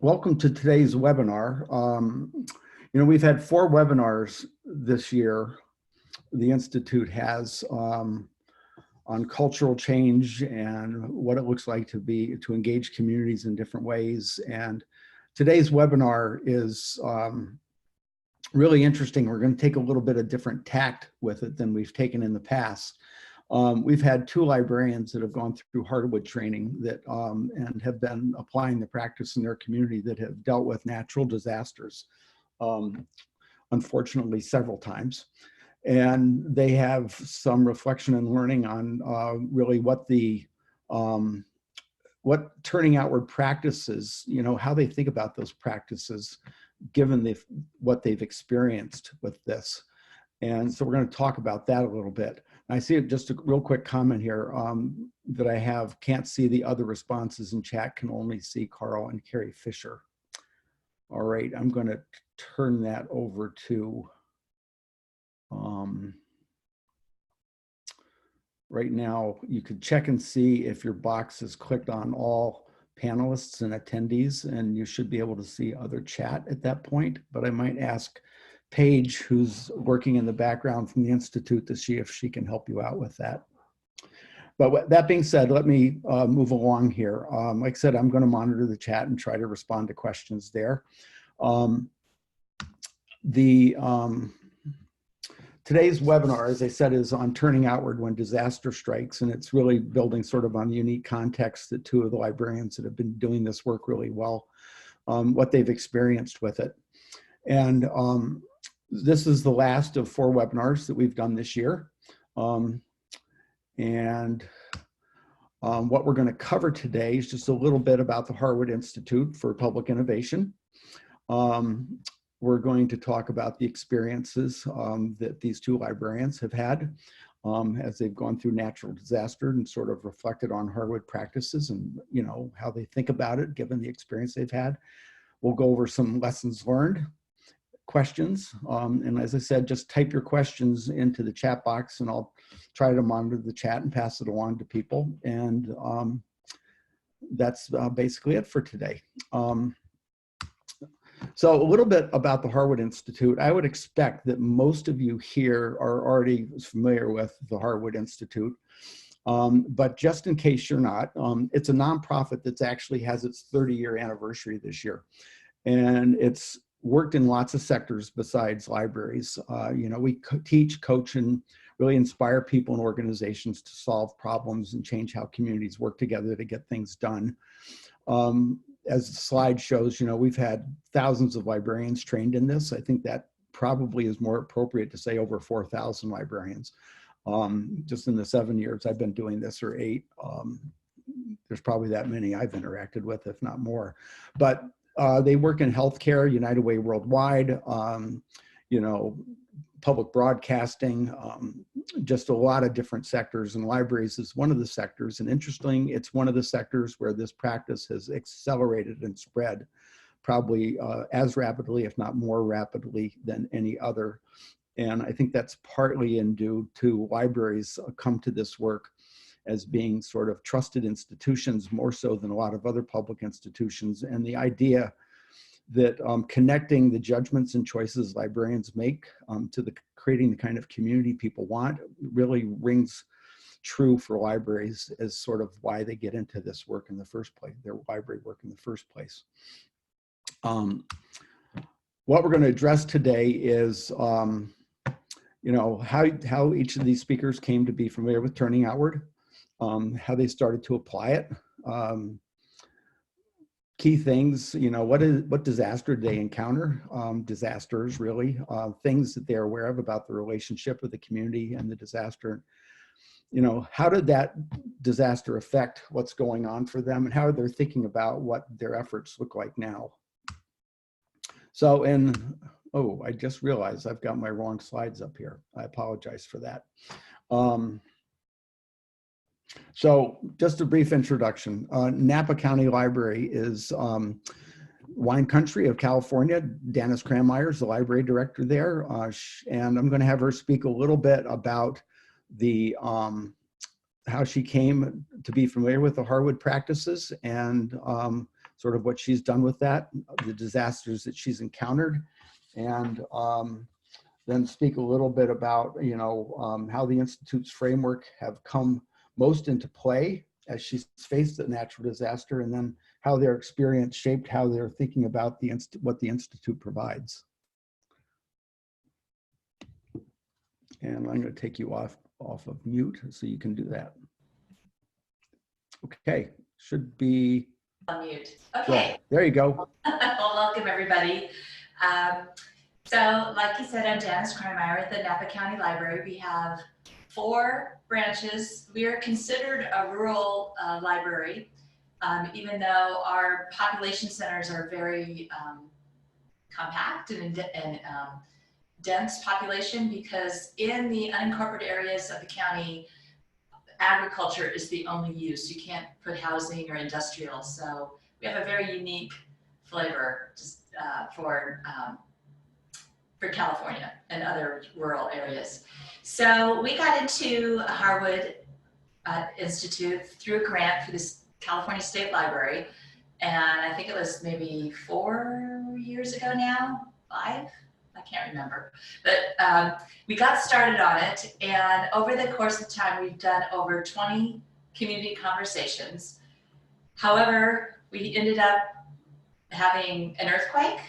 Welcome to today's webinar. We've had 4 webinars this year. The Institute has on cultural change and what it looks like to engage communities in different ways. And today's webinar is really interesting. We're going to take a little bit of different tact with it than we've taken in the past. We've had 2 librarians that have gone through Harwood training that and have been applying the practice in their community that have dealt with natural disasters, unfortunately several times. And they have some reflection and learning on really what turning outward practices, how they think about those practices given what they've experienced with this. And so we're going to talk about that a little bit. I see just a real quick comment here that I can't see the other responses in chat, can only see Carl and Carrie Fisher. All right, I'm going to turn that over to, right now, you could check and see if your box is clicked on all panelists and attendees, and you should be able to see other chat at that point, but I might ask Paige, who's working in the background from the Institute, to see if she can help you out with that. But that being said, let me move along here. Like I said, I'm going to monitor the chat and try to respond to questions there. Today's webinar, as I said, is on turning outward when disaster strikes, and it's really building sort of on the unique context that 2 of the librarians that have been doing this work really well, what they've experienced with it. And this is the last of 4 webinars that we've done this year. What we're going to cover today is just a little bit about the Harwood Institute for Public Innovation. We're going to talk about the experiences that these 2 librarians have had as they've gone through natural disaster and sort of reflected on Harwood practices and how they think about it given the experience they've had. We'll go over some lessons learned, questions, and as I said, just type your questions into the chat box and I'll try to monitor the chat and pass it along to people. And that's basically it for today. So a little bit about the Harwood Institute. I would expect that most of you here are already familiar with the Harwood Institute, but just in case you're not, it's a nonprofit that actually has its 30-year anniversary this year. And it's worked in lots of sectors besides libraries. We teach, coach, and really inspire people and organizations to solve problems and change how communities work together to get things done. As the slide shows, we've had thousands of librarians trained in this. I think that probably is more appropriate to say over 4,000 librarians. Just in the 7 years I've been doing this, or 8, there's probably that many I've interacted with, if not more. But they work in healthcare, United Way Worldwide, public broadcasting, just a lot of different sectors, and libraries is one of the sectors. And interesting, it's one of the sectors where this practice has accelerated and spread probably as rapidly, if not more rapidly, than any other. And I think that's partly due to libraries come to this work as being sort of trusted institutions, more so than a lot of other public institutions. And the idea that connecting the judgments and choices librarians make to creating the kind of community people want really rings true for libraries as sort of why they get into this work in the first place, their library work in the first place. What we're going to address today is how each of these speakers came to be familiar with turning outward, how they started to apply it, key things, what disaster did they encounter, disasters really, things that they're aware of about the relationship with the community and the disaster. How did that disaster affect what's going on for them, and how they're thinking about what their efforts look like now. So, oh, I just realized I've got my wrong slides up here. I apologize for that. So just a brief introduction. Napa County Library is wine country of California. Danis Kreimeier is the library director there. And I'm going to have her speak a little bit about how she came to be familiar with the Harwood practices and sort of what she's done with that, the disasters that she's encountered, and then speak a little bit about, how the Institute's framework have come most into play as she's faced a natural disaster, and then how their experience shaped how they're thinking about what the Institute provides. And I'm going to take you off of mute so you can do that. Okay, should be. Unmute. Okay. There you go. Well, welcome everybody. So like you said, I'm Danis Kreimeier at the Napa County Library. We have 4 branches. We are considered a rural library, even though our population centers are very compact and dense population, because in the unincorporated areas of the county, agriculture is the only use. You can't put housing or industrial. So we have a very unique flavor just for California and other rural areas. So we got into Harwood Institute through a grant for this California State Library. And I think it was maybe 4 years ago now, 5? I can't remember, but we got started on it, and over the course of time, we've done over 20 community conversations. However, we ended up having an earthquake,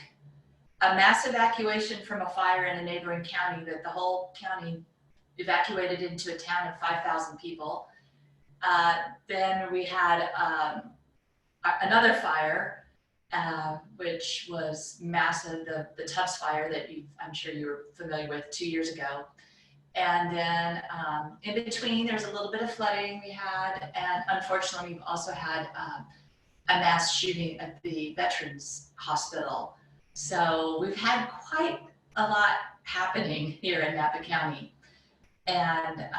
a mass evacuation from a fire in a neighboring county that the whole county evacuated into a town of 5,000 people. Then we had another fire, which was massive, the Tubbs fire that I'm sure you were familiar with 2 years ago. And then in between, there was a little bit of flooding we had, and unfortunately, we've also had a mass shooting at the Veterans Hospital. So we've had quite a lot happening here in Napa County. And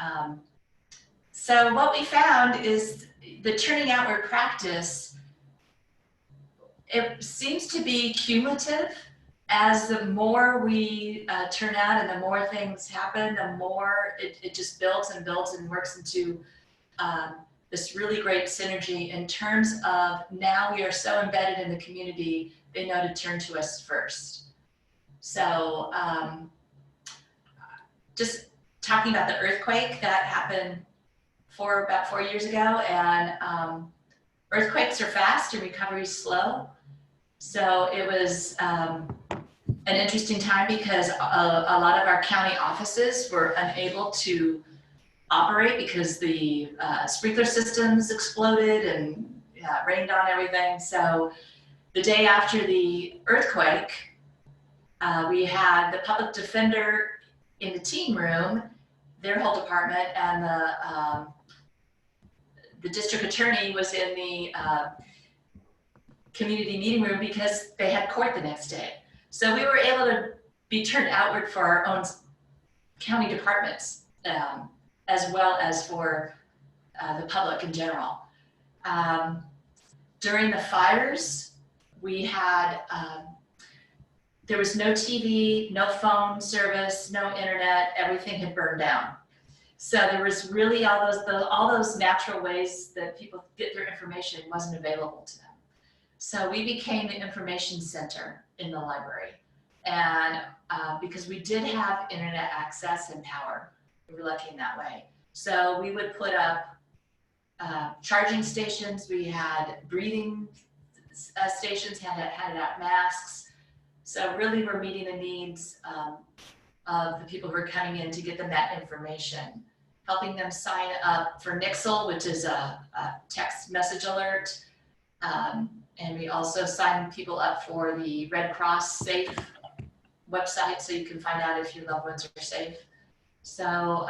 so what we found is the turning outward practice, it seems to be cumulative. As the more we turn out and the more things happen, the more it just builds and builds and works into this really great synergy in terms of now we are so embedded in the community, they know to turn to us first. So just talking about the earthquake that happened about 4 years ago, and earthquakes are fast and recovery is slow. So it was an interesting time because a lot of our county offices were unable to operate because the sprinkler systems exploded and rained on everything. So the day after the earthquake, we had the public defender in the team room, their whole department, and the district attorney was in the community meeting room because they had court the next day. So we were able to be turned outward for our own county departments, as well as for the public in general. During the fires, we had, there was no TV, no phone service, no internet, everything had burned down. So there was really all those natural ways that people get their information wasn't available to them. So we became the information center in the library. And because we did have internet access and power, we were lucky in that way. So we would put up charging stations, we had breathing stations, handed out masks. So really we're meeting the needs of the people who are coming in to get them that information, helping them sign up for Nixle, which is a text message alert. And we also sign people up for the Red Cross Safe website so you can find out if your loved ones are safe. So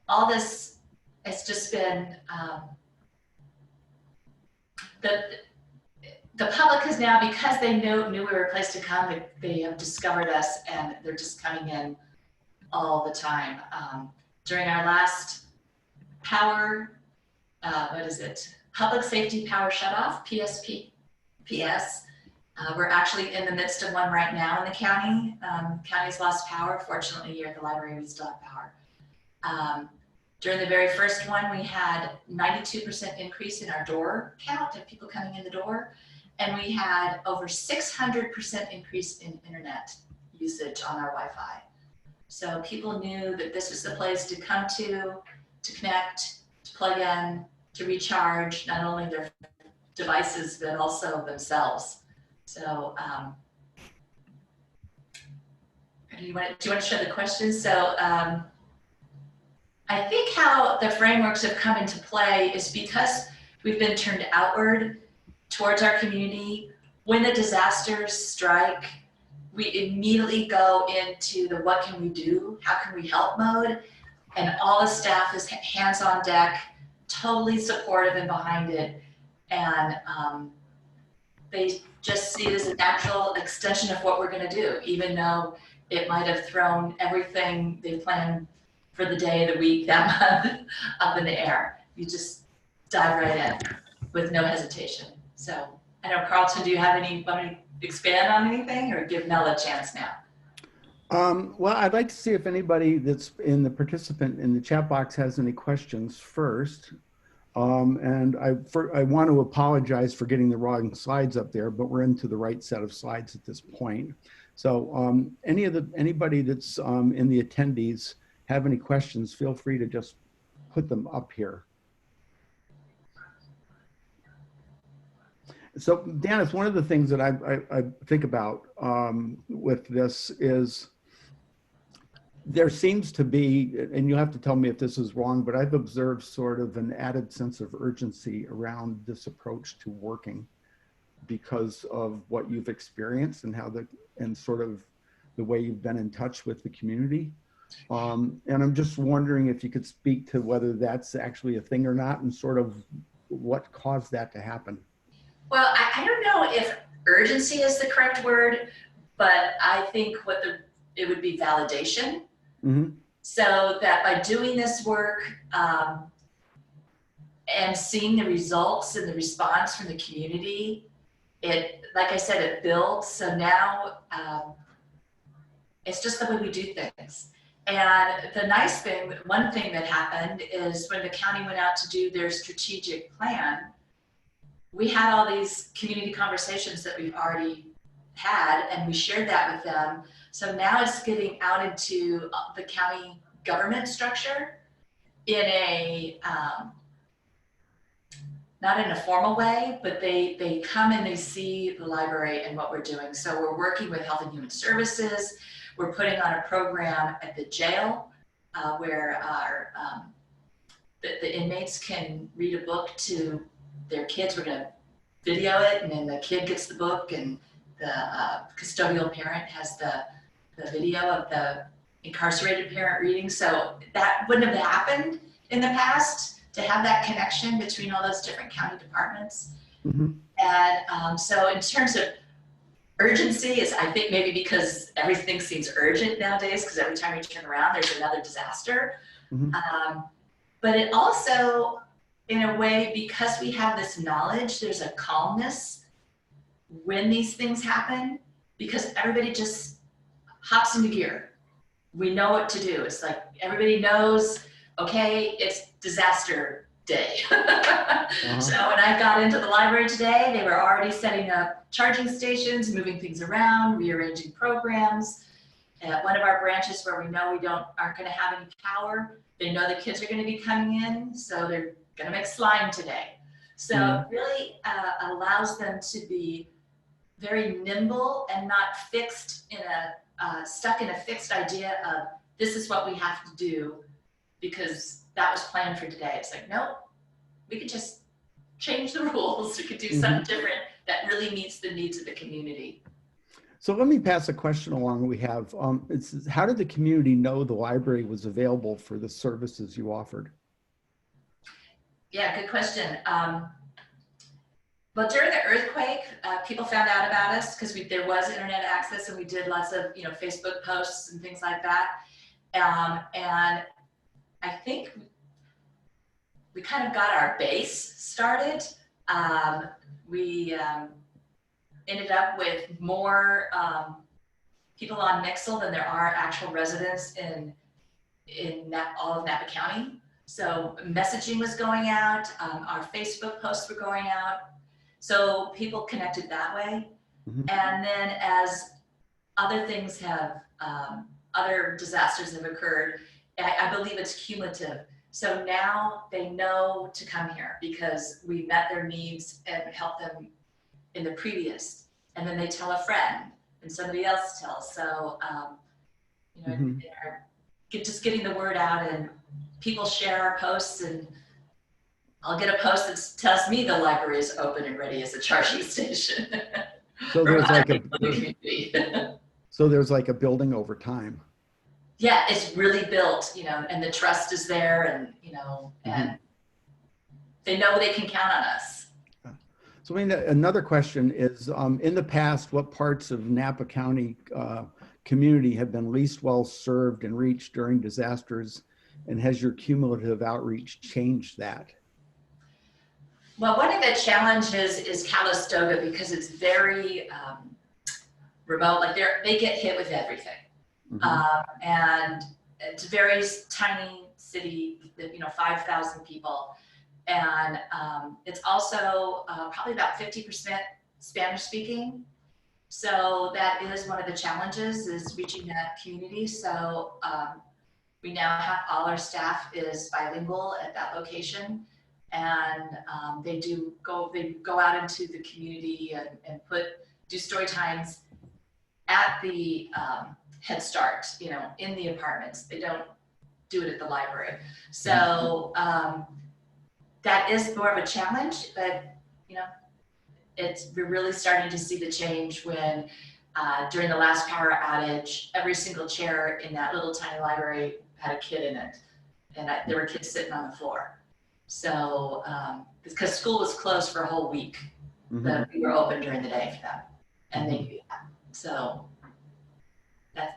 all this has just been, the public has now, because they knew we were a place to come, they have discovered us and they're just coming in all the time. During our last power, Public Safety Power Shutoff, PS. We're actually in the midst of one right now in the county. County's lost power. Fortunately, here at the library, we still have power. During the very first one, we had 92% increase in our door count of people coming in the door. And we had over 600% increase in internet usage on our Wi-Fi. So people knew that this was the place to come to connect, to plug in, to recharge not only their devices, but also themselves. So do you want to show the questions? So I think how the frameworks have come into play is because we've been turned outward towards our community. When the disasters strike, we immediately go into the what can we do, how can we help mode, and all the staff is hands on deck, totally supportive and behind it. And they just see it as a natural extension of what we're going to do, even though it might have thrown everything they planned for the day, the week, that month up in the air. You just dive right in with no hesitation. So I know, Carlton, do you have want to expand on anything or give Mel a chance now? Well, I'd like to see if anybody that's in the participant in the chat box has any questions first. And I want to apologize for getting the wrong slides up there, but we're into the right set of slides at this point. So anybody that's in the attendees have any questions, feel free to just put them up here. So Danis, one of the things that I think about with this is there seems to be, and you have to tell me if this is wrong, but I've observed sort of an added sense of urgency around this approach to working because of what you've experienced and and sort of the way you've been in touch with the community. And I'm just wondering if you could speak to whether that's actually a thing or not and sort of what caused that to happen. Well, I don't know if urgency is the correct word, but I think it would be validation. Mm-hmm. So that by doing this work and seeing the results and the response from the community, like I said, it builds. So now it's just the way we do things. And the nice thing, one thing that happened is when the county went out to do their strategic plan, we had all these community conversations that we've already had, and we shared that with them. So now it's getting out into the county government structure in a, not in a formal way, but they come and they see the library and what we're doing. So we're working with Health and Human Services. We're putting on a program at the jail where the inmates can read a book to their kids. We're going to video it, and then the kid gets the book, and the custodial parent has the video of the incarcerated parent reading. So that wouldn't have happened in the past, to have that connection between all those different county departments. Mm-hmm. And so in terms of urgency, is I think maybe because everything seems urgent nowadays, because every time you turn around, there's another disaster. Mm-hmm. But it also, in a way, because we have this knowledge, there's a calmness when these things happen, because everybody just hops into gear. We know what to do. It's like everybody knows, okay, it's disaster day. Uh-huh. So when I got into the library today, they were already setting up charging stations, moving things around, rearranging programs. At one of our branches where we know aren't going to have any power, they know the kids are going to be coming in, so they're going to make slime today. So it really allows them to be very nimble and not fixed in stuck in a fixed idea of this is what we have to do because that was planned for today. It's like, nope, we could just change the rules. We could do something different that really meets the needs of the community. So let me pass a question along we have. It's how did the community know the library was available for the services you offered? Yeah, good question. Well, during the earthquake, people found out about us because there was internet access, and we did lots of Facebook posts and things like that. And I think we kind of got our base started. We ended up with more people on Mixel than there are actual residents in all of Napa County. So messaging was going out, our Facebook posts were going out. So people connected that way. Mhm. And then as other things have, other disasters have occurred, I believe it's cumulative. So now they know to come here because we met their needs and helped them in the previous. And then they tell a friend and somebody else tells. So, you know, Mhm. just getting the word out, and people share our posts, and I'll get a post that tells me the library is open and ready as a charging station. So For there's other like a people in the community. so there's like a building over time. Yeah, it's really built, you know, and the trust is there, and, you know, and they know they can count on us. So I mean, another question is, in the past, what parts of Napa County community have been least well served and reached during disasters, and has your cumulative outreach changed that? Well, one of the challenges is Calistoga because it's very remote. Like they get hit with everything, and it's a very tiny city, you know, 5,000 people. And it's also probably about 50% Spanish speaking. So that is one of the challenges, is reaching that community. So we now have all our staff is bilingual at that location. And they go out into the community and do story times at the Head Start, you know, in the apartments. They don't do it at the library. So that is more of a challenge, but you know, we're really starting to see the change when during the last power outage, every single chair in that little tiny library had a kid in it, and there were kids sitting on the floor. So because school was closed for a whole week, but we were open during the day for them, and they knew that. So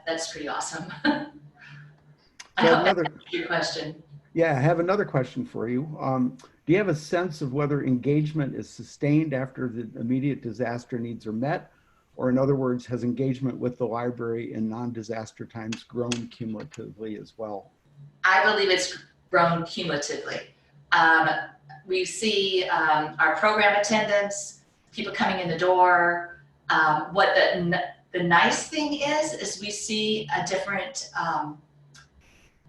that's pretty awesome. I hope that answers your question. Yeah, I have another question for you. Do you have a sense of whether engagement is sustained after the immediate disaster needs are met? Or in other words, has engagement with the library in non-disaster times grown cumulatively as well? I believe it's grown cumulatively. We see our program attendance, people coming in the door. What the nice thing is we see a different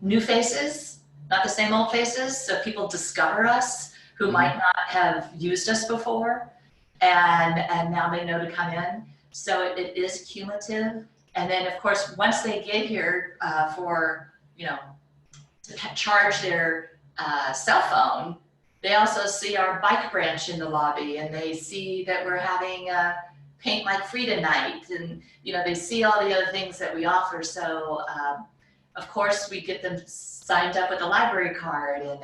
new faces, not the same old faces. So people discover us who might not have used us before, and now they know to come in. So it is cumulative. And then of course, once they get here for, you know, to charge their cell phone, they also see our bike branch in the lobby, and they see that we're having a Paint Like Frida night, and you know, they see all the other things that we offer. So of course, we get them signed up with a library card, and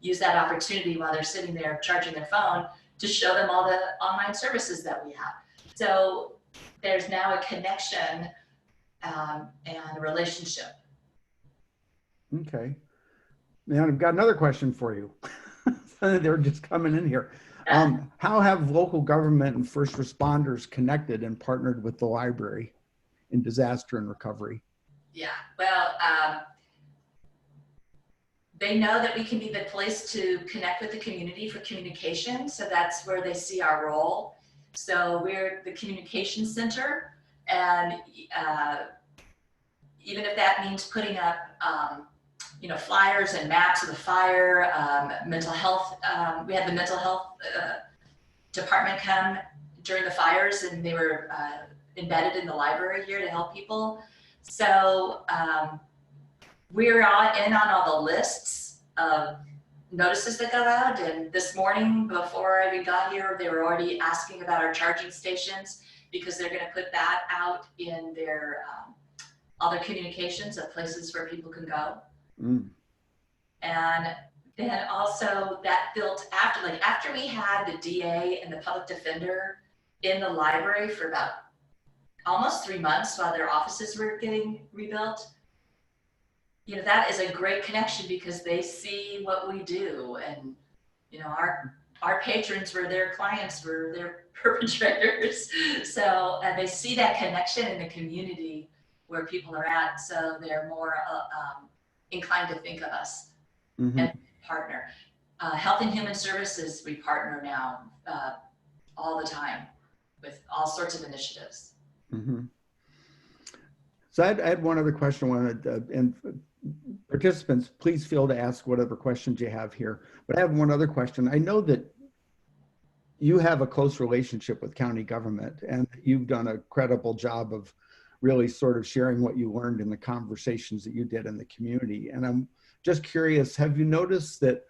use that opportunity while they're sitting there charging their phone to show them all the online services that we have. So there's now a connection and a relationship. Okay. Now I've got another question for you. They're just coming in here. How have local government and first responders connected and partnered with the library in disaster and recovery? Yeah, well, they know that we can be the place to connect with the community for communication. So that's where they see our role. So we're the communication center, and even if that means putting up you know, flyers and maps of the fire, mental health. We had the mental health department come during the fires, and they were embedded in the library here to help people. So we're all in on all the lists of notices that go out. And this morning, before I even got here, they were already asking about our charging stations, because they're going to put that out in their all their communications of places where people can go. And then also that built after we had the DA and the public defender in the library for about almost 3 months while their offices were getting rebuilt. You know, that is a great connection, because they see what we do, and you know, our patrons were their clients, were their perpetrators. So and they see that connection in the community where people are at, so they're more inclined to think of us. And partner. Health and Human Services, we partner now all the time with all sorts of initiatives. Mm-hmm. So I had one other question. And participants, please feel to ask whatever questions you have here. But I have one other question. I know that you have a close relationship with county government, and you've done a credible job of really sort of sharing what you learned in the conversations that you did in the community. And I'm just curious, have you noticed that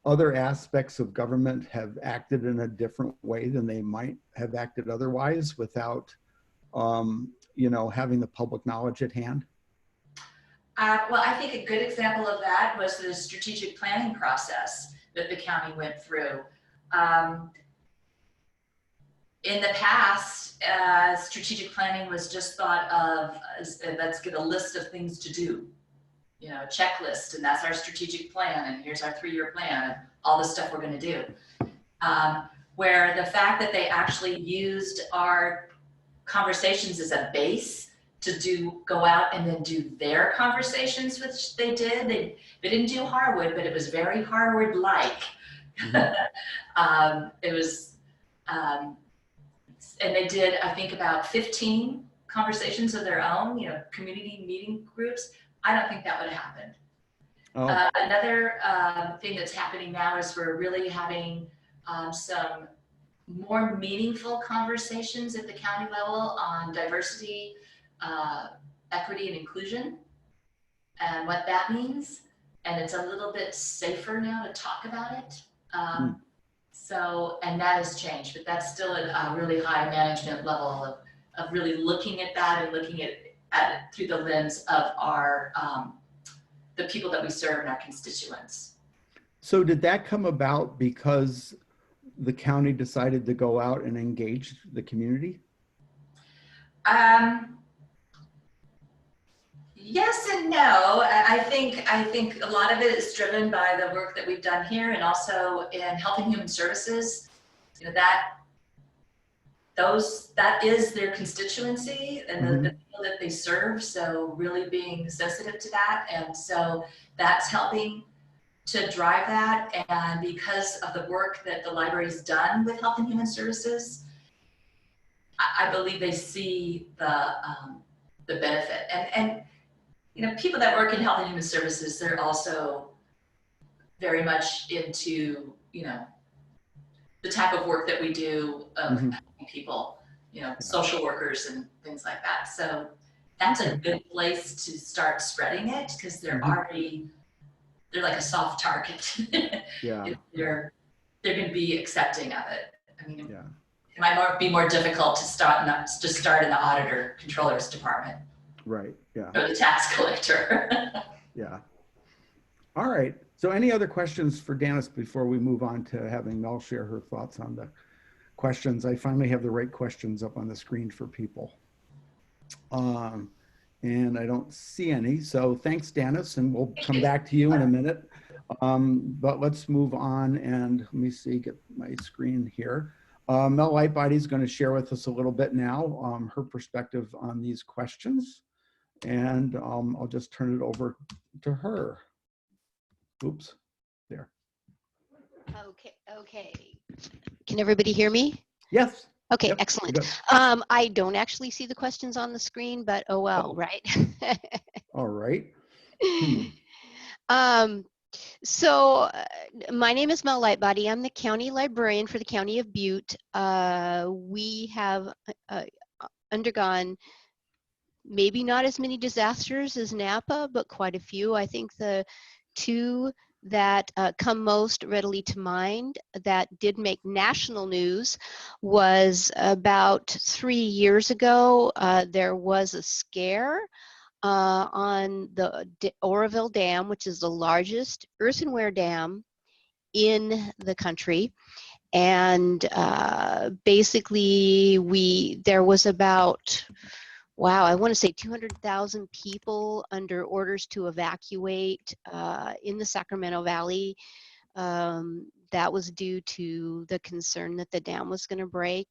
other aspects of government have acted in a different way than they might have acted otherwise without, you know, having the public knowledge at hand? Well, I think a good example of that was the strategic planning process that the county went through. In the past, strategic planning was just thought of as, let's get a list of things to do, you know, a checklist, and that's our strategic plan, and here's our 3-year plan, and all the stuff we're going to do. Where the fact that they actually used our conversations as a base to go out and then do their conversations, which they did. They didn't do Harwood, but it was very Harwood-like. Mm-hmm. It was, and they did, I think, about 15 conversations of their own, you know, community meeting groups. I don't think that would have happened. Oh. Another thing that's happening now is we're really having some more meaningful conversations at the county level on diversity, equity, and inclusion, and what that means. And it's a little bit safer now to talk about it. So, and that has changed, but that's still at a really high management level of really looking at that and looking at it through the lens of our, the people that we serve and our constituents. So did that come about because the county decided to go out and engage the community? Yes and no. I think a lot of it is driven by the work that we've done here, and also in Health and Human Services. You know, that is their constituency and the people that they serve. So really being sensitive to that, and so that's helping to drive that. And because of the work that the library's done with Health and Human Services, I believe they see the benefit. And you know, people that work in Health and Human Services, they're also very much into, you know, the type of work that we do of helping people, you know, social workers and things like that. So that's a good place to start spreading it, because they're already, they're like a soft target. Yeah. They're going to be accepting of it. I mean, it might be more difficult to start in the auditor controller's department. Right. Yeah. Or the tax collector. Yeah. All right. So any other questions for Danis before we move on to having Mel share her thoughts on the questions? I finally have the right questions up on the screen for people. And I don't see any. So thanks, Danis, and we'll come back to you in a minute. But let's move on, and let me see, get my screen here. Mel Lightbody is going to share with us a little bit now, her perspective on these questions. And I'll just turn it over to her. Oops, there. Okay. Can everybody hear me? Yes. Okay, yep. Excellent. I don't actually see the questions on the screen, but oh well, right? All right. So my name is Mel Lightbody. I'm the county librarian for the county of Butte. We have undergone maybe not as many disasters as Napa, but quite a few. I think the two that come most readily to mind that did make national news was about 3 years ago. There was a scare on the Oroville Dam, which is the largest earthenware dam in the country. And basically there was about, wow, I want to say 200,000 people under orders to evacuate in the Sacramento Valley. That was due to the concern that the dam was going to break.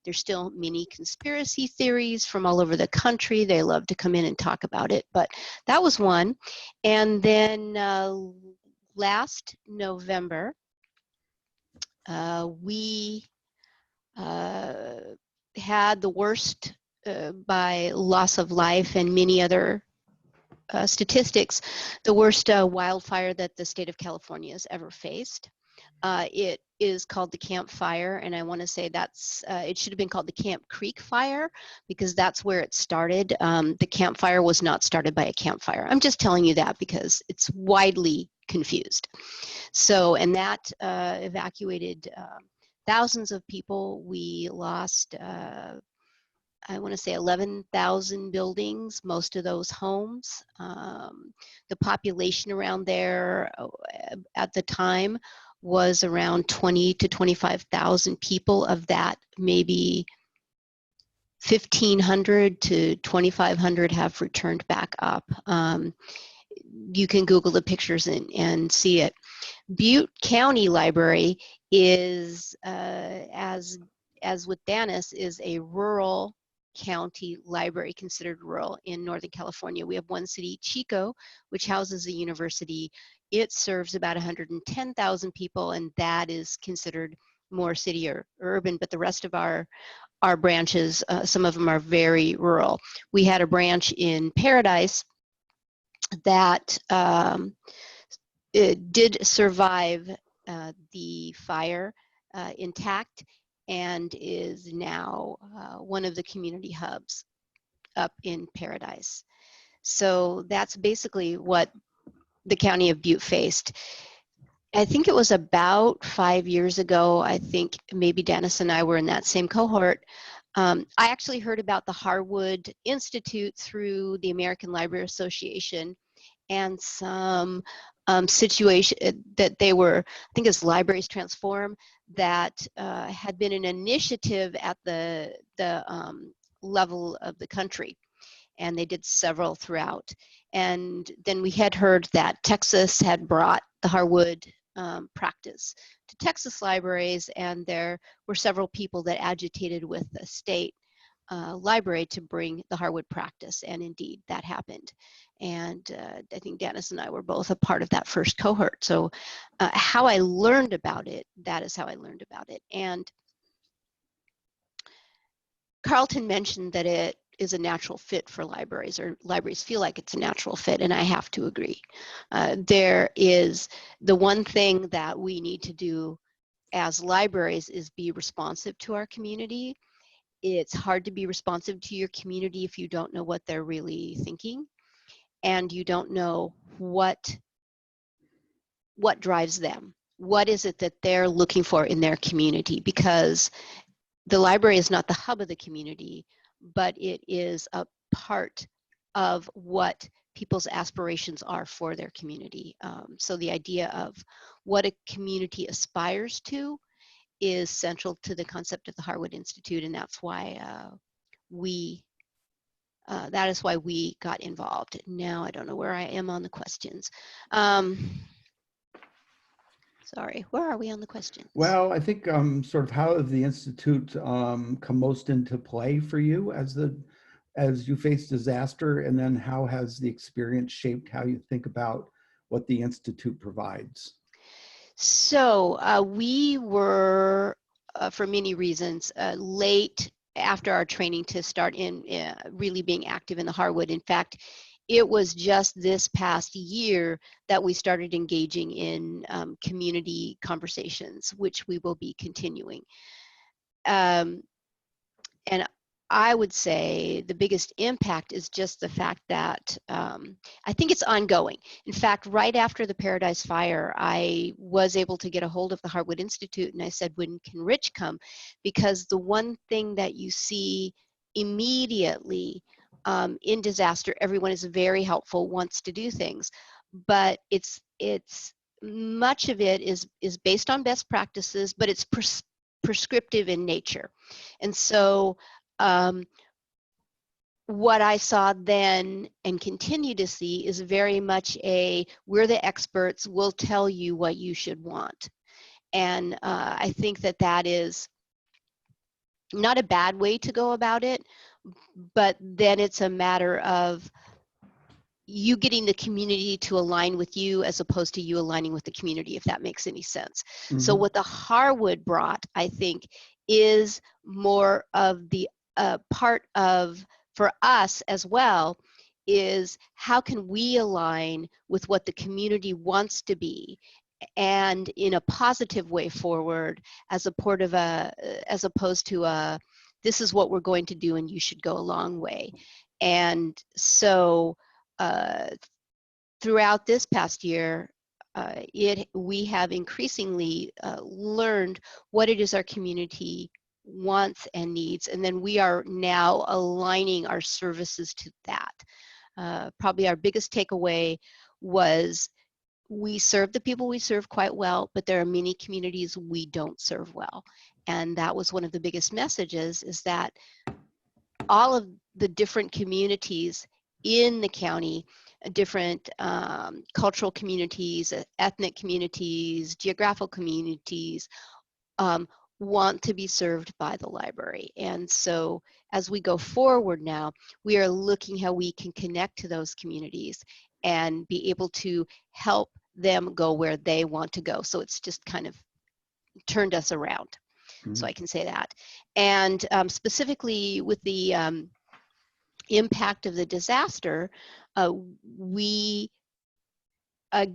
There's still many conspiracy theories from all over the country. They love to come in and talk about it, but that was one. And then last November, we had the worst by loss of life and many other statistics, the worst wildfire that the state of California has ever faced. It is called the Camp Fire, and I want to say that's, it should have been called the Camp Creek Fire because that's where it started. The Camp Fire was not started by a campfire. I'm just telling you that because it's widely confused. So, and that evacuated thousands of people. We lost, I want to say 11,000 buildings, most of those homes. The population around there at the time was around 20 to 25,000 people. Of that, maybe 1,500 to 2,500 have returned back up. You can Google the pictures and see it. Butte County Library is, as with Danis, is a rural county library, considered rural in Northern California. We have one city, Chico, which houses a university. It serves about 110,000 people, and that is considered more city or urban, but the rest of our branches, some of them are very rural. We had a branch in Paradise that it did survive the fire intact and is now one of the community hubs up in Paradise. So that's basically what the county of Butte faced. I think it was about 5 years ago. I think maybe Danis and I were in that same cohort. I actually heard about the Harwood Institute through the American Library Association and some situation that they were, I think it's Libraries Transform, that had been an initiative at the level of the country. And they did several throughout. And then we had heard that Texas had brought the Harwood practice to Texas libraries, and there were several people that agitated with the state library to bring the Harwood practice, and indeed that happened. And I think Danis and I were both a part of that first cohort. So how I learned about it, that is how I learned about it. And Carlton mentioned that it is a natural fit for libraries, or libraries feel like it's a natural fit, and I have to agree. There is the one thing that we need to do as libraries is be responsive to our community. It's hard to be responsive to your community if you don't know what they're really thinking, and you don't know what drives them. What is it that they're looking for in their community? Because the library is not the hub of the community, but it is a part of what people's aspirations are for their community. So the idea of what a community aspires to is central to the concept of the Harwood Institute, and that's why that is why we got involved. Now I don't know where I am on the questions. Sorry, where are we on the questions? Well, I think sort of how has the Institute come most into play for you as you face disaster, and then how has the experience shaped how you think about what the Institute provides? So we were, for many reasons, late after our training to start in really being active in the Harwood. In fact, it was just this past year that we started engaging in community conversations, which we will be continuing. And I would say the biggest impact is just the fact that I think it's ongoing. In fact, right after the Paradise Fire, I was able to get a hold of the Harwood Institute, and I said, when can Rich come? Because the one thing that you see immediately in disaster, everyone is very helpful, wants to do things, but it's much of it is based on best practices, but it's prescriptive in nature. And so what I saw then and continue to see is very much we're the experts, we'll tell you what you should want. And I think that is not a bad way to go about it, but then it's a matter of you getting the community to align with you as opposed to you aligning with the community, if that makes any sense. So what the Harwood brought, I think, is more of the part of, for us as well, is how can we align with what the community wants to be, and in a positive way forward, as opposed to a, this is what we're going to do and you should go a long way. And so throughout this past year, we have increasingly learned what it is our community wants and needs, and then we are now aligning our services to that. Probably our biggest takeaway was we serve the people we serve quite well, but there are many communities we don't serve well. And that was one of the biggest messages, is that all of the different communities in the county, different cultural communities, ethnic communities, geographical communities, want to be served by the library. And so as we go forward now, we are looking how we can connect to those communities and be able to help them go where they want to go. So it's just kind of turned us around. So I can say that. And specifically with the impact of the disaster, we had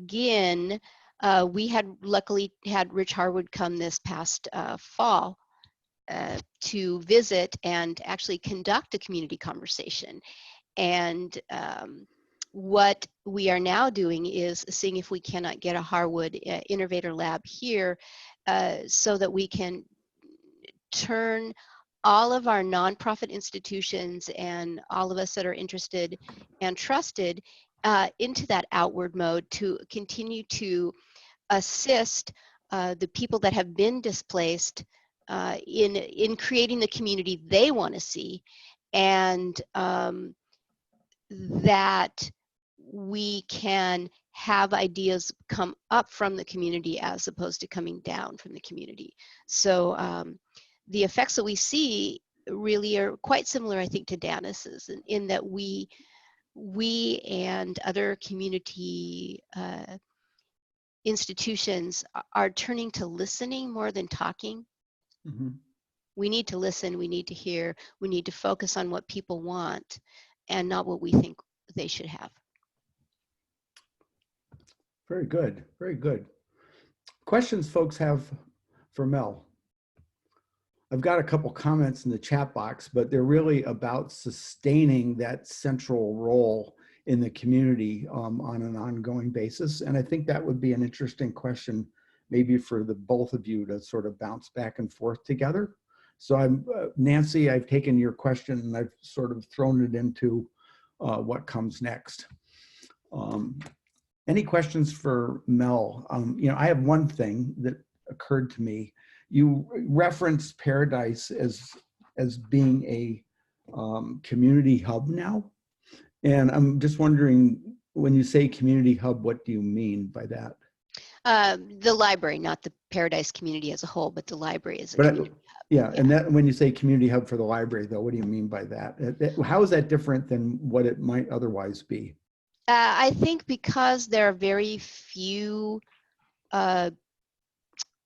luckily had Rich Harwood come this past fall to visit and actually conduct a community conversation. And what we are now doing is seeing if we cannot get a Harwood Innovator Lab here so that we can turn all of our nonprofit institutions and all of us that are interested and trusted into that outward mode to continue to assist the people that have been displaced in creating the community they want to see, and that we can have ideas come up from the community as opposed to coming down from the community. So the effects that we see really are quite similar, I think, to Danis's, in that we and other community institutions are turning to listening more than talking. We need to listen, we need to hear, we need to focus on what people want and not what we think they should have. Very good, very good. Questions folks have for Mel? I've got a couple comments in the chat box, but they're really about sustaining that central role in the community on an ongoing basis. And I think that would be an interesting question, maybe for the both of you to sort of bounce back and forth together. So Nancy, I've taken your question and I've sort of thrown it into what comes next. Any questions for Mel? You know, I have one thing that occurred to me. You referenced Paradise as being a community hub now. And I'm just wondering, when you say community hub, what do you mean by that? The library, not the Paradise community as a whole, but the library is a community hub. Yeah, and that, when you say community hub for the library, though, what do you mean by that? How is that different than what it might otherwise be? I think because there are very few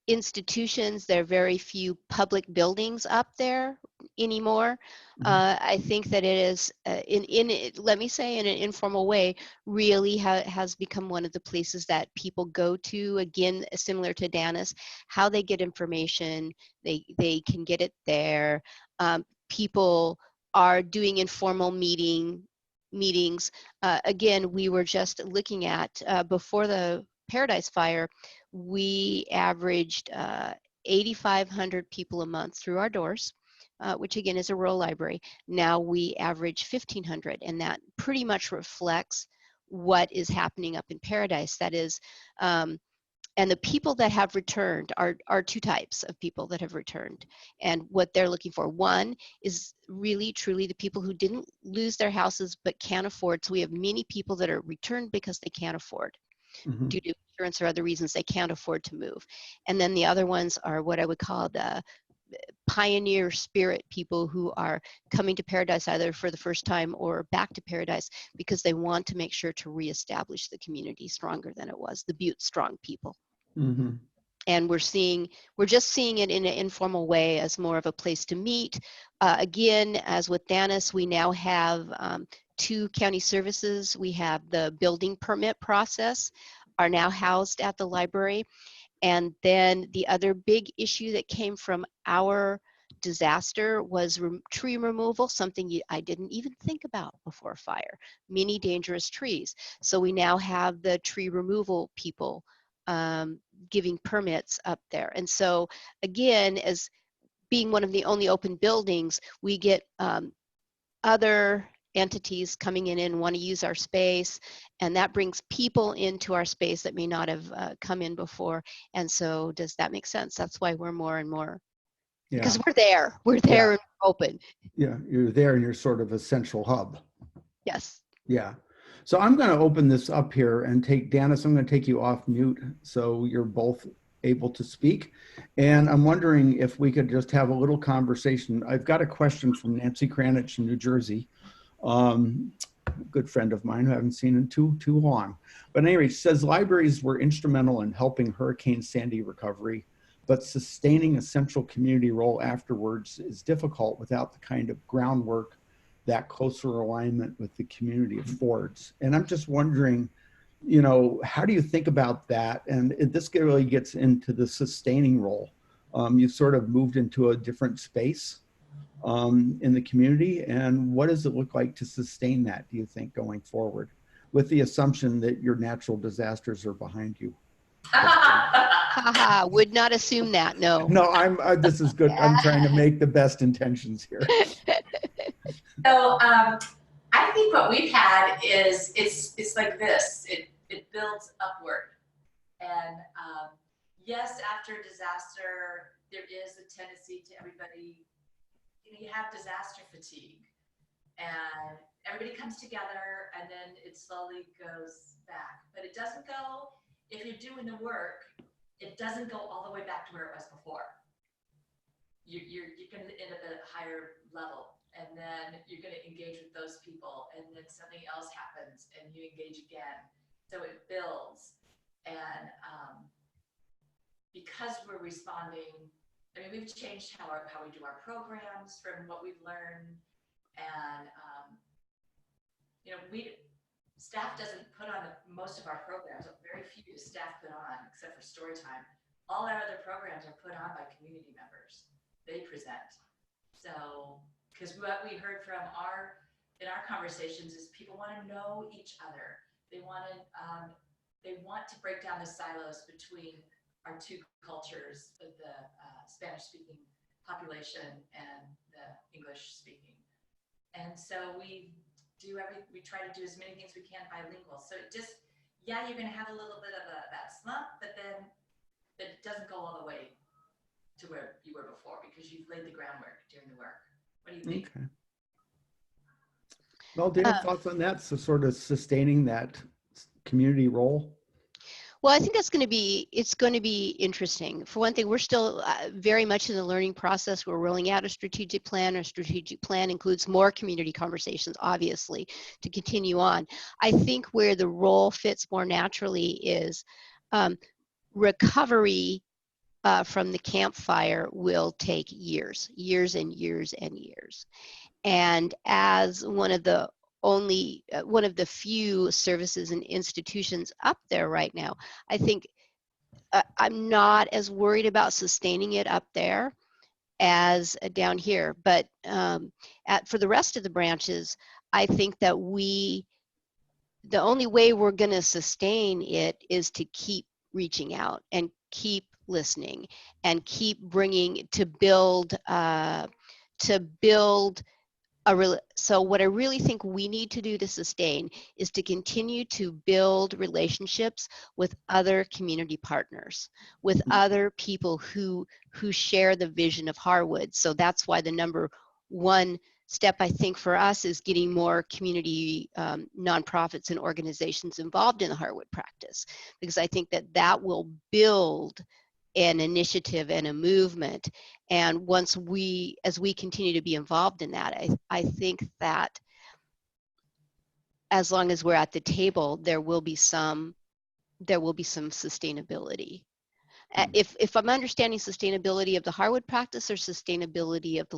institutions, there are very few public buildings up there anymore. I think that it is, let me say, in an informal way, really has become one of the places that people go to, again, similar to Danis, how they get information, they can get it there. People are doing informal meetings. Again, we were just looking at, before the Paradise Fire, we averaged 8,500 people a month through our doors, which again is a rural library. Now we average 1,500, and that pretty much reflects what is happening up in Paradise. That is, and the people that have returned are two types of people that have returned. And what they're looking for, one is really truly the people who didn't lose their houses but can't afford. So we have many people that are returned because they can't afford. Due to insurance or other reasons they can't afford to move. And then the other ones are what I would call the pioneer spirit people who are coming to Paradise either for the first time or back to Paradise because they want to make sure to reestablish the community stronger than it was, the Butte strong people. Mm-hmm. And we're just seeing it in an informal way as more of a place to meet. Again, as with Danis, we now have 2 county services. We have the building permit process are now housed at the library. And then the other big issue that came from our disaster was tree removal, something I didn't even think about before fire, many dangerous trees. So we now have the tree removal people giving permits up there. And so again, as being one of the only open buildings, we get other entities coming in and want to use our space, and that brings people into our space that may not have come in before. And so does that make sense? That's why we're more and more, because we're there and open. Yeah, you're there and you're sort of a central hub. Yes. Yeah. So I'm going to open this up here and take Danis, I'm going to take you off mute so you're both able to speak. And I'm wondering if we could just have a little conversation. I've got a question from Nancy Kranich in New Jersey. Good friend of mine who I haven't seen in too long. But anyway, she says libraries were instrumental in helping Hurricane Sandy recovery, but sustaining a central community role afterwards is difficult without the kind of groundwork that closer alignment with the community affords. And I'm just wondering, you know, how do you think about that? And this really gets into the sustaining role. You sort of moved into a different space in the community. And what does it look like to sustain that, do you think, going forward, with the assumption that your natural disasters are behind you? Haha, would not assume that, no. No, this is good. I'm trying to make the best intentions here. So I think what we've had is it's like this. It builds upward, and yes, after disaster, there is a tendency to everybody. You have disaster fatigue, and everybody comes together, and then it slowly goes back. But it doesn't go. If you're doing the work, it doesn't go all the way back to where it was before. You're going to end up at a higher level, and then you're going to engage with those people, and then something else happens, and you engage again. So it builds, and because we're responding, I mean, we've changed how we do our programs from what we've learned, and you know, staff doesn't put on most of our programs. Very few staff put on, except for story time. All our other programs are put on by community members. They present. So, because what we heard from in our conversations is people want to know each other. They want to break down the silos between our 2 cultures, the Spanish-speaking population and the English-speaking. And so we try to do as many things we can bilingual. So it just, yeah, you're going to have a little bit of that slump, but then it doesn't go all the way to where you were before because you've laid the groundwork doing the work. What do you think? Okay. Well, do you have thoughts on that? So sort of sustaining that community role? Well, I think it's going to be interesting. For one thing, we're still very much in the learning process. We're rolling out a strategic plan. Our strategic plan includes more community conversations, obviously, to continue on. I think where the role fits more naturally is recovery from the campfire will take years and years and years. And as one of the few services and institutions up there right now, I think I'm not as worried about sustaining it up there as down here. But for the rest of the branches, I think that the only way we're going to sustain it is to keep reaching out and keep listening and keep bringing to build so what I really think we need to do to sustain is to continue to build relationships with other community partners, with other people who share the vision of Harwood. So that's why the number 1 step, I think, for us is getting more community nonprofits and organizations involved in the Harwood practice, because I think that will build an initiative and a movement. And as we continue to be involved in that, I think that as long as we're at the table, there will be some sustainability. If I'm understanding sustainability of the Harwood practice or sustainability of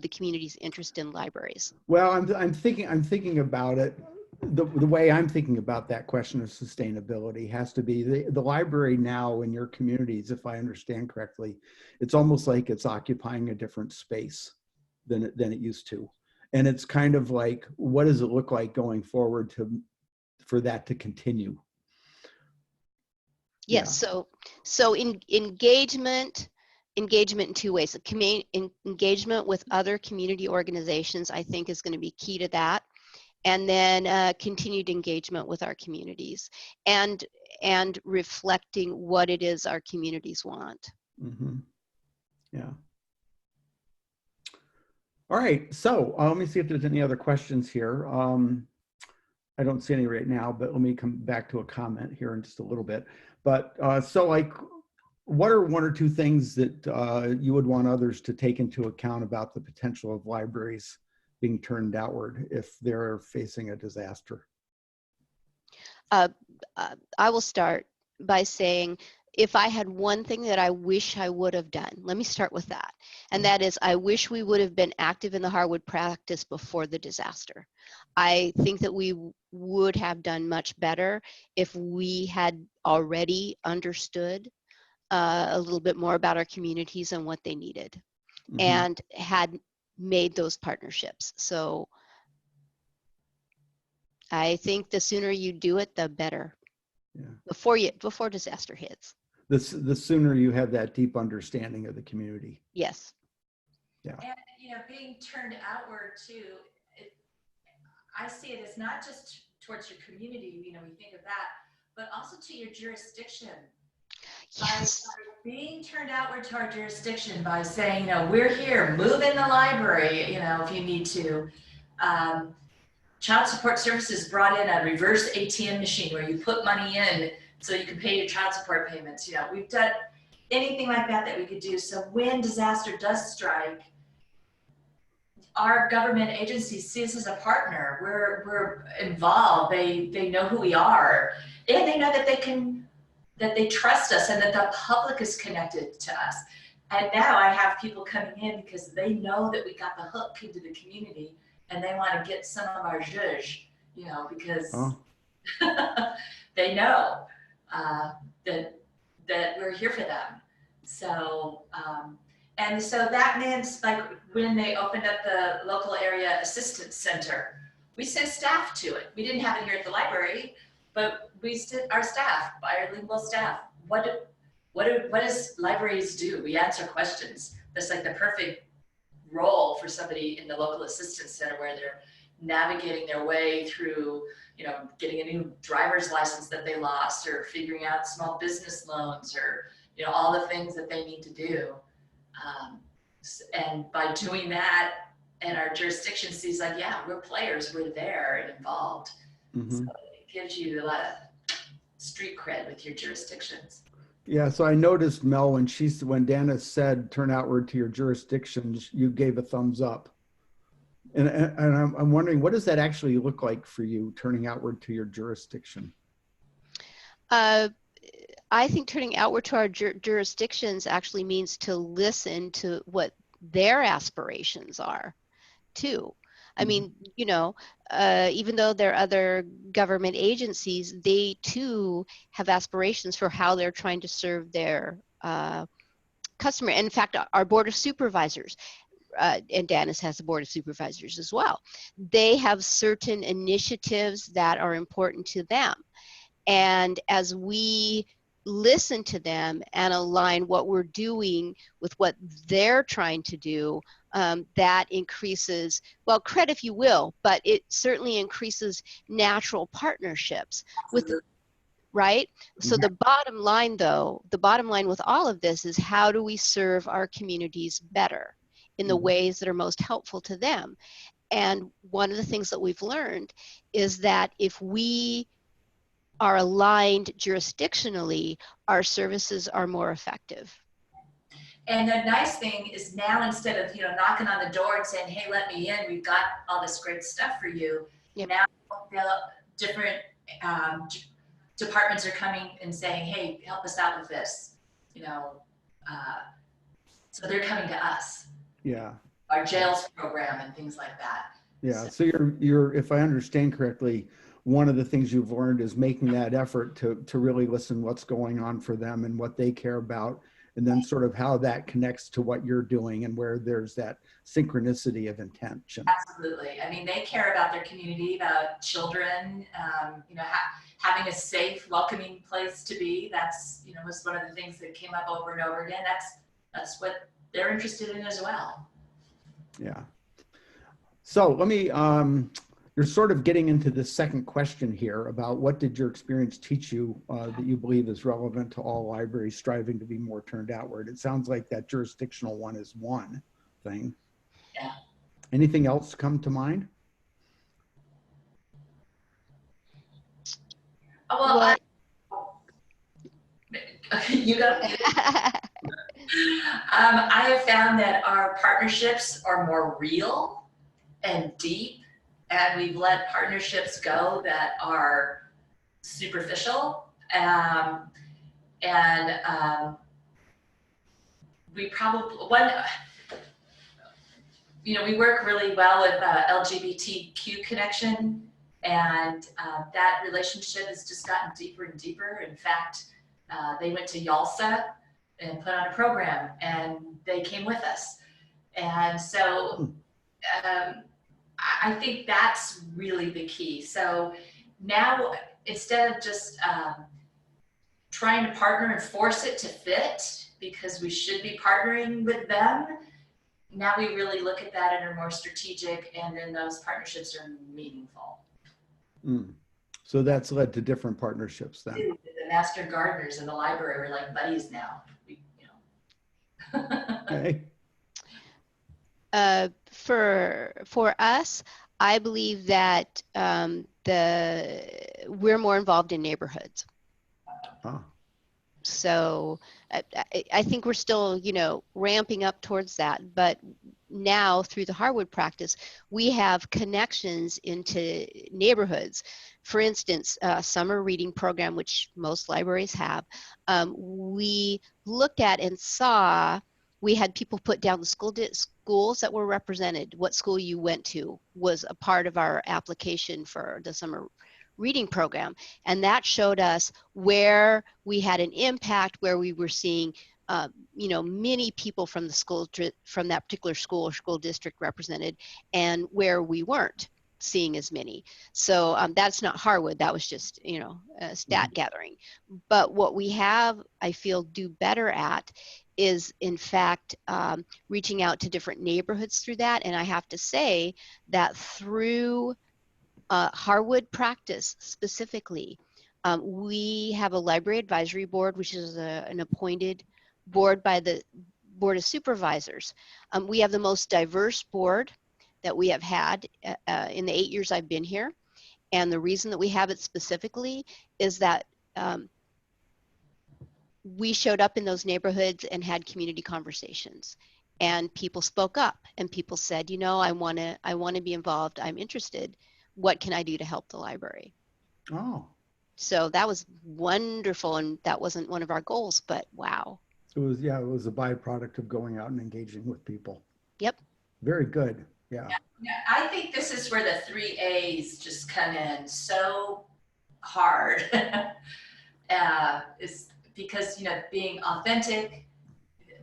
the community's interest in libraries. Well, I'm thinking about it. The way I'm thinking about that question of sustainability has to be the library now in your communities, if I understand correctly, it's almost like it's occupying a different space than it used to. And it's kind of like, what does it look like going forward for that to continue? Yes, yeah. So engagement in two ways. Engagement with other community organizations, I think, is going to be key to that. And then continued engagement with our communities and reflecting what it is our communities want. Mm-hmm. Yeah. All right, so let me see if there's any other questions here. I don't see any right now, but let me come back to a comment here in just a little bit. But so like, what are one or two things that you would want others to take into account about the potential of libraries being turned outward if they're facing a disaster? I will start by saying, if I had one thing that I wish I would have done, let me start with that. And that is, I wish we would have been active in the Harwood practice before the disaster. I think that we would have done much better if we had already understood a little bit more about our communities and what they needed, mm-hmm. and had made those partnerships. So I think the sooner you do it, the better. Yeah. Before disaster hits. The sooner you have that deep understanding of the community. Yes. Yeah. And being turned outward too, I see it as not just towards your community, we think of that, but also to your jurisdiction. Yes. By being turned outward to our jurisdiction, by saying, we're here, move in the library, if you need to. Child Support Services brought in a reverse ATM machine where you put money in so you can pay your child support payments. We've done anything like that we could do. So when disaster does strike, our government agencies see us as a partner. We're involved. They know who we are, and they know that they trust us and that the public is connected to us. And now I have people coming in because they know that we got the hook into the community and they want to get some of our zhuzh, because they know that we're here for them. So, and so that means, like, when they opened up the local area assistance center, we sent staff to it. We didn't have it here at the library, but we sent our staff, bilingual staff. What does libraries do? We answer questions. That's like the perfect role for somebody in the local assistance center, where they're navigating their way through, getting a new driver's license that they lost, or figuring out small business loans, or, all the things that they need to do. And by doing that, and our jurisdiction sees, like, yeah, we're players, we're there and involved. Mm-hmm. So it gives you a lot of street cred with your jurisdictions. Yeah, so I noticed, Mel, when Danis said turn outward to your jurisdictions, you gave a thumbs up. And I'm wondering, what does that actually look like for you, turning outward to your jurisdiction? I think turning outward to our jurisdictions actually means to listen to what their aspirations are, too. I mean, even though there are other government agencies, they too have aspirations for how they're trying to serve their customer. And in fact, our Board of Supervisors, and Danis has a Board of Supervisors as well, they have certain initiatives that are important to them. And as we listen to them and align what we're doing with what they're trying to do, that increases, well, cred if you will, but it certainly increases natural partnerships with, right? So the bottom line, though, the bottom line with all of this is, how do we serve our communities better in the ways that are most helpful to them? And one of the things that we've learned is that if we are aligned jurisdictionally, our services are more effective. And the nice thing is now, instead of, knocking on the door and saying, hey, let me in, we've got all this great stuff for you. Yep. Now the different departments are coming and saying, hey, help us out with this, so they're coming to us. Yeah. Our jails program and things like that. Yeah. So you're, if I understand correctly, one of the things you've learned is making that effort to really listen what's going on for them and what they care about, and then sort of how that connects to what you're doing and where there's that synchronicity of intention. Absolutely. I mean, they care about their community, about children, having a safe, welcoming place to be. That's, was one of the things that came up over and over again. That's what they're interested in as well. Yeah. So let me, you're sort of getting into the second question here about what did your experience teach you that you believe is relevant to all libraries striving to be more turned outward? It sounds like that jurisdictional one is one thing. Yeah. Anything else come to mind? Well, you go. I have found that our partnerships are more real and deep, and we've let partnerships go that are superficial. We probably, we work really well with LGBTQ connection, and that relationship has just gotten deeper and deeper. In fact, they went to YALSA and put on a program, and they came with us. And so I think that's really the key. So now, instead of just trying to partner and force it to fit, because we should be partnering with them, now we really look at that and are more strategic, and then those partnerships are meaningful. So that's led to different partnerships then. The master gardeners in the library are like buddies now. Okay. For us, I believe that we're more involved in neighborhoods. Oh. So I think we're still, ramping up towards that. But now through the Harwood practice, we have connections into neighborhoods. For instance, summer reading program, which most libraries have, we looked at and saw, we had people put down the schools that were represented. What school you went to was a part of our application for the summer reading program. And that showed us where we had an impact, where we were seeing, many people from the school, from that particular school or school district represented, and where we weren't seeing as many. So that's not Harwood, that was just, stat gathering. But what we have, I feel, do better at is, in fact, reaching out to different neighborhoods through that. And I have to say that through Harwood practice specifically, we have a library advisory board, which is an appointed board by the Board of Supervisors. We have the most diverse board that we have had in the 8 years I've been here. And the reason that we have it specifically is that we showed up in those neighborhoods and had community conversations, and people spoke up, and people said, I want to be involved. I'm interested. What can I do to help the library? Oh. So that was wonderful, and that wasn't one of our goals, but wow. It was a byproduct of going out and engaging with people. Yep. Very good. Yeah. I think this is where the 3 A's just come in so hard. Is because, being authentic,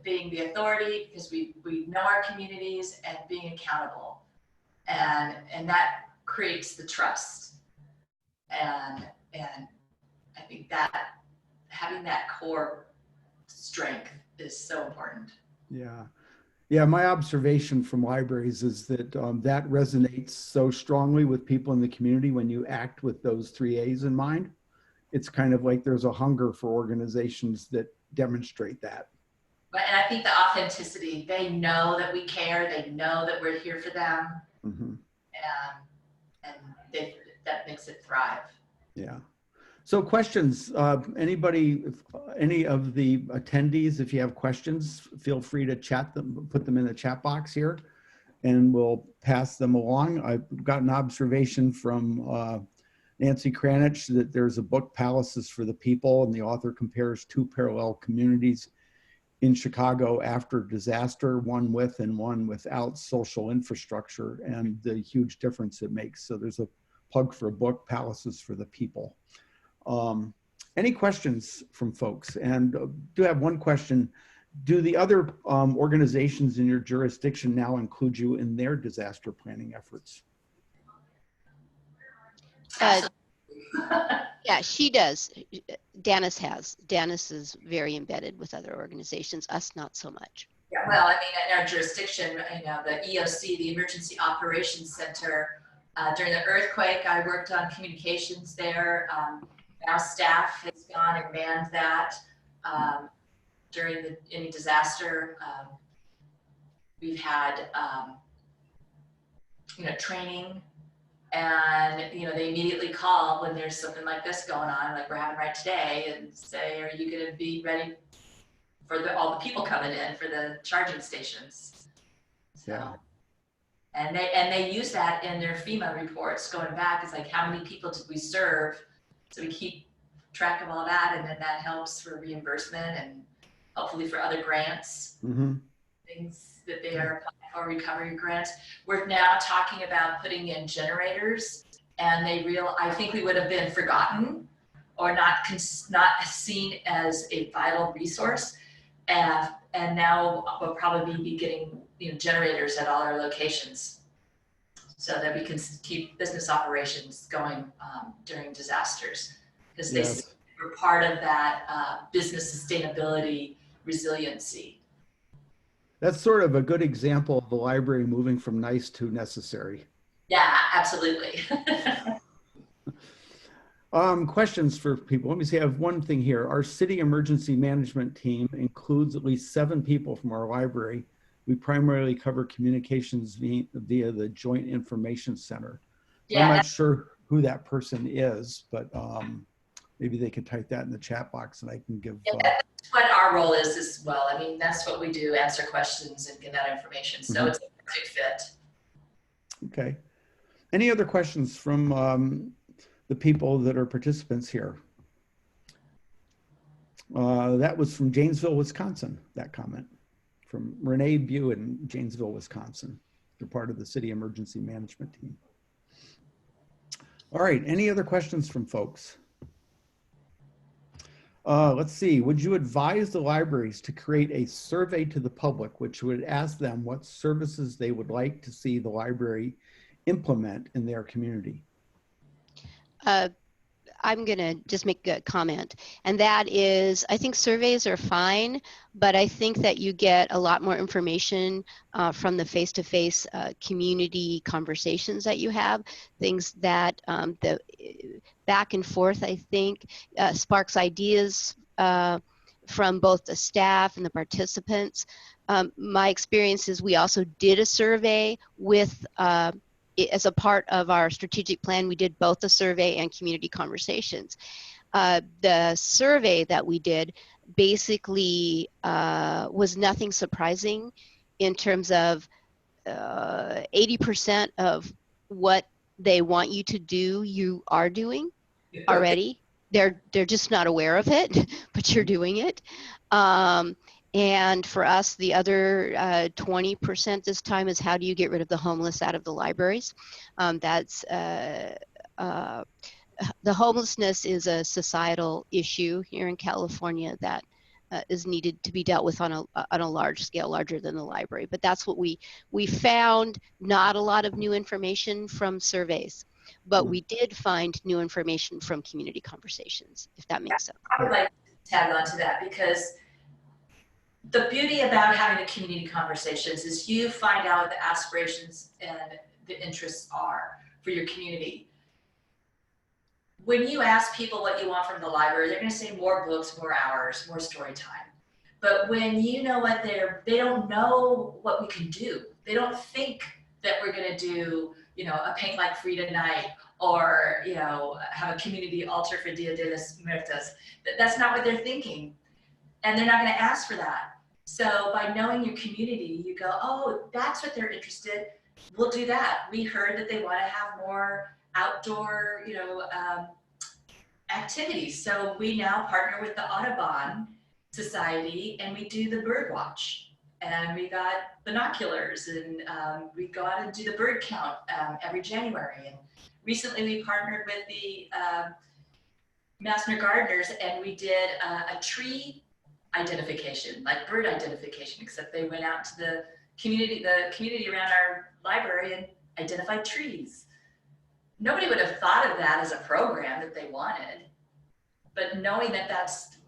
being the authority, because we know our communities, and being accountable. And that creates the trust. And I think that having that core strength is so important. Yeah. Yeah, my observation from libraries is that that resonates so strongly with people in the community when you act with those 3 A's in mind. It's kind of like there's a hunger for organizations that demonstrate that. And I think the authenticity, they know that we care, they know that we're here for them, and that makes it thrive. Yeah. So questions, anybody, any of the attendees, if you have questions, feel free to chat them, put them in the chat box here, and we'll pass them along. I've got an observation from Nancy Kranich that there's a book, Palaces for the People, and the author compares two parallel communities in Chicago after disaster, one with and one without social infrastructure, and the huge difference it makes. So there's a plug for a book, Palaces for the People. Any questions from folks? And do have one question. Do the other organizations in your jurisdiction now include you in their disaster planning efforts? Yeah, she does. Danis has. Danis is very embedded with other organizations, us not so much. Yeah, well, I mean, in our jurisdiction, you know, the EOC, the Emergency Operations Center, during the earthquake, I worked on communications there. Now staff has gone and manned that during any disaster. We've had, you know, training, and you know, they immediately call when there's something like this going on, like we're having right today, and say, "Are you going to be ready for all the people coming in for the charging stations?" So, Yeah. and they use that in their FEMA reports going back. It's like, how many people did we serve? So we keep track of all that, and then that helps for reimbursement and hopefully for other grants, things that they are applying for, recovery grants. We're now talking about putting in generators, and I think we would have been forgotten or not seen as a vital resource. And now we'll probably be getting, you know, generators at all our locations so that we can keep business operations going during disasters, because they were part of that business sustainability resiliency. That's sort of a good example of the library moving from nice to necessary. Yeah, absolutely. Questions for people. Let me see, I have one thing here. Our city emergency management team includes at least 7 people from our library. We primarily cover communications via the Joint Information Center. So yeah, I'm not sure who that person is, but maybe they could type that in the chat box and I can give. Yeah, that's what our role is as well. I mean, that's what we do, answer questions and give that information. So it's a perfect fit. Okay. Any other questions from the people that are participants here? That was from Janesville, Wisconsin, that comment. From Renee Butte in Janesville, Wisconsin. They're part of the city emergency management team. All right, any other questions from folks? Let's see, would you advise the libraries to create a survey to the public which would ask them what services they would like to see the library implement in their community? I'm going to just make a comment, and that is, I think surveys are fine, but I think that you get a lot more information from the face-to-face community conversations that you have, things that the back and forth, I think, sparks ideas from both the staff and the participants. My experience is we also did a survey with as a part of our strategic plan. We did both the survey and community conversations. The survey that we did basically was nothing surprising in terms of 80% of what they want you to do, you are doing already. They're just not aware of it, but you're doing it. And for us, the other 20% this time is how do you get rid of the homeless out of the libraries? The homelessness is a societal issue here in California that is needed to be dealt with on a large scale, larger than the library. But that's what we found. Not a lot of new information from surveys, but we did find new information from community conversations, if that makes sense. I would like to tag on to that, because the beauty about having the community conversations is you find out what the aspirations and the interests are for your community. When you ask people what you want from the library, they're going to say more books, more hours, more story time. But when you know what they don't know what we can do. They don't think that we're going to do, you know, a Paint Like Frida night or, you know, have a community altar for Dia de los Muertos. That's not what they're thinking. And they're not going to ask for that. So by knowing your community, you go, oh, that's what they're interested. We'll do that. We heard that they want to have more outdoor, you know, activities. So we now partner with the Audubon Society and we do the bird watch. And we got binoculars and we go out and do the bird count every January. And recently we partnered with the Massner Gardeners and we did a tree identification, like bird identification, except they went out to the community around our library and identified trees. Nobody would have thought of that as a program that they wanted, but knowing that that's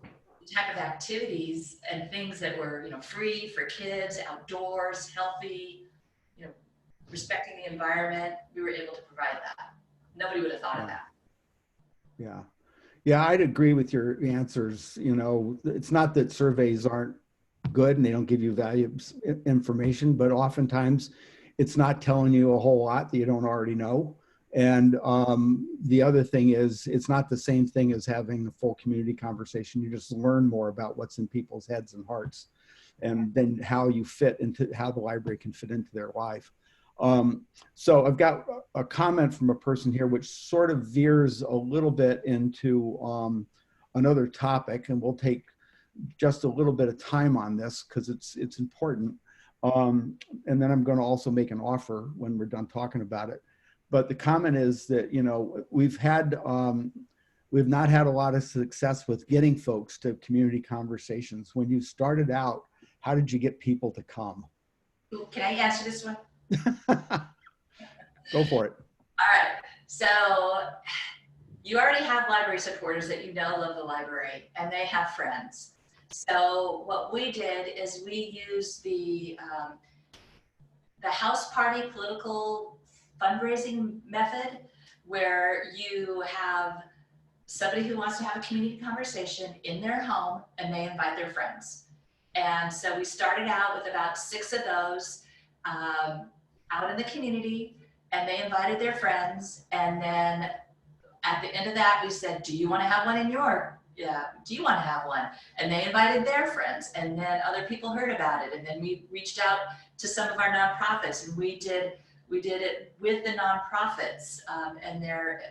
the type of activities and things that were, you know, free for kids, outdoors, healthy, you know, respecting the environment, we were able to provide that. Nobody would have thought of that. Yeah. Yeah, I'd agree with your answers. You know, it's not that surveys aren't good and they don't give you valuable information, but oftentimes it's not telling you a whole lot that you don't already know. And the other thing is, it's not the same thing as having a full community conversation. You just learn more about what's in people's heads and hearts, and then how you fit into, how the library can fit into their life. So I've got a comment from a person here which sort of veers a little bit into another topic, and we'll take just a little bit of time on this because it's important. And then I'm going to also make an offer when we're done talking about it. But the comment is that, you know, we've not had a lot of success with getting folks to community conversations. When you started out, how did you get people to come? Can I answer this one? Go for it. All right. So you already have library supporters that you know love the library, and they have friends. So what we did is we used the house party political fundraising method, where you have somebody who wants to have a community conversation in their home and they invite their friends. And so we started out with about 6 of those out in the community, and they invited their friends. And then at the end of that, we said, do you want to have one in your, do you want to have one? And they invited their friends, and then other people heard about it. And then we reached out to some of our nonprofits, and we did it with the nonprofits and their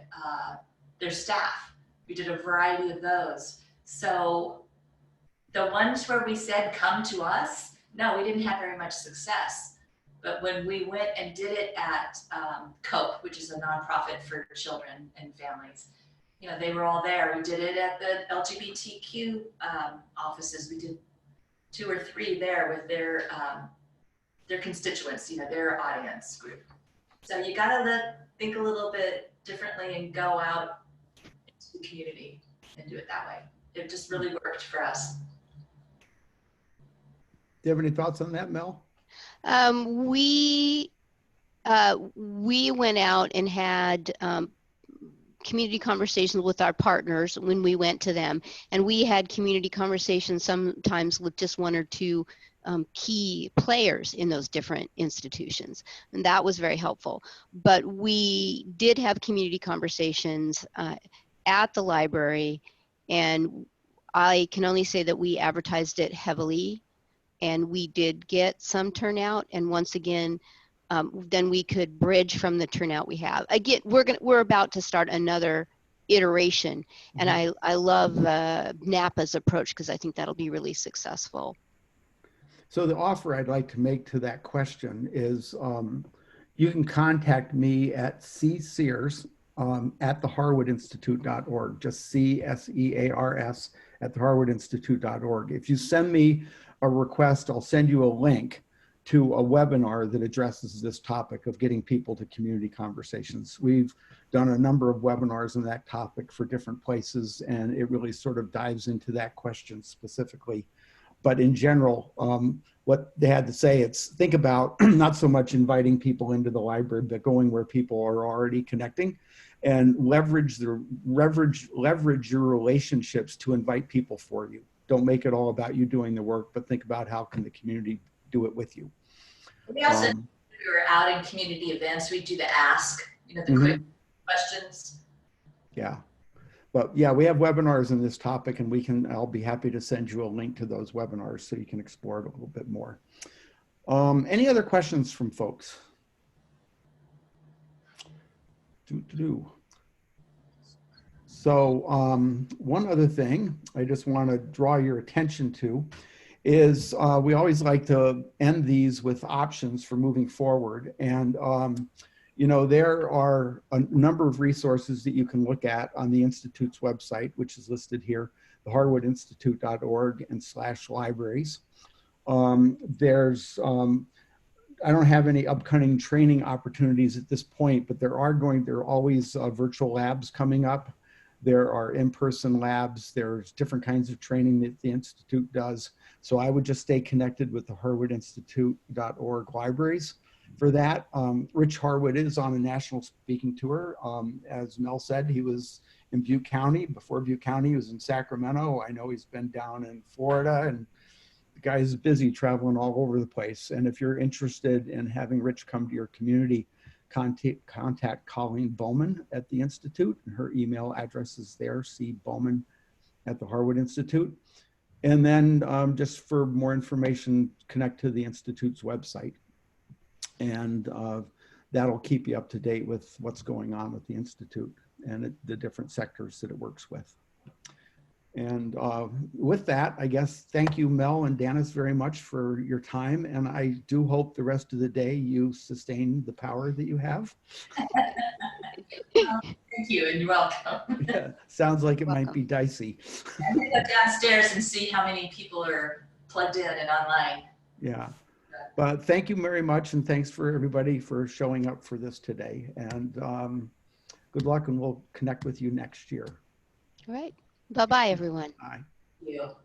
staff. We did a variety of those. So the ones where we said, come to us, no, we didn't have very much success. But when we went and did it at COPE, which is a nonprofit for children and families, you know, they were all there. We did it at the LGBTQ offices. We did 2 or 3 there with their constituents, you know, their audience group. So you gotta think a little bit differently and go out into the community and do it that way. It just really worked for us. Do you have any thoughts on that, Mel? We went out and had community conversations with our partners when we went to them, and we had community conversations sometimes with just 1 or 2 key players in those different institutions, and that was very helpful. But we did have community conversations at the library, and I can only say that we advertised it heavily, and we did get some turnout. And once again, then we could bridge from the turnout we have. Again, we're about to start another iteration, and I love Napa's approach because I think that'll be really successful. So the offer I'd like to make to that question is you can contact me at Sears at theharwoodinstitute.org, just CSEARS at theharwoodinstitute.org. If you send me a request, I'll send you a link to a webinar that addresses this topic of getting people to community conversations. We've done a number of webinars on that topic for different places, and it really sort of dives into that question specifically. But in general, what they had to say, it's think about not so much inviting people into the library, but going where people are already connecting, and leverage your relationships to invite people for you. Don't make it all about you doing the work, but think about how can the community do it with you. We also, we were out in community events, we do the ask, you know, the quick questions. Yeah. But yeah, we have webinars on this topic, and I'll be happy to send you a link to those webinars so you can explore it a little bit more. Any other questions from folks? So one other thing I just want to draw your attention to is we always like to end these with options for moving forward. And, you know, there are a number of resources that you can look at on the Institute's website, which is listed here, the harwoodinstitute.org/libraries. I don't have any upcoming training opportunities at this point, but there are always virtual labs coming up. There are in-person labs. There's different kinds of training that the Institute does. So I would just stay connected with the harwoodinstitute.org libraries for that. Rich Harwood is on a national speaking tour. As Mel said, he was in Butte County. Before Butte County, he was in Sacramento. I know he's been down in Florida, and the guy is busy traveling all over the place. And if you're interested in having Rich come to your community, contact Colleen Bowman at the Institute, and her email address is there, cbowman@the Harwood Institute. And then just for more information, connect to the Institute's website. And that'll keep you up to date with what's going on with the Institute and the different sectors that it works with. And with that, I guess, thank you, Mel and Danis, very much for your time. And I do hope the rest of the day you sustain the power that you have. Thank you, and you're welcome. Yeah, sounds like it might be dicey. I'm going to go downstairs and see how many people are plugged in and online. Yeah, but thank you very much. And thanks for everybody for showing up for this today. And good luck, and we'll connect with you next year. All right. Bye-bye, everyone. Bye. Thank you.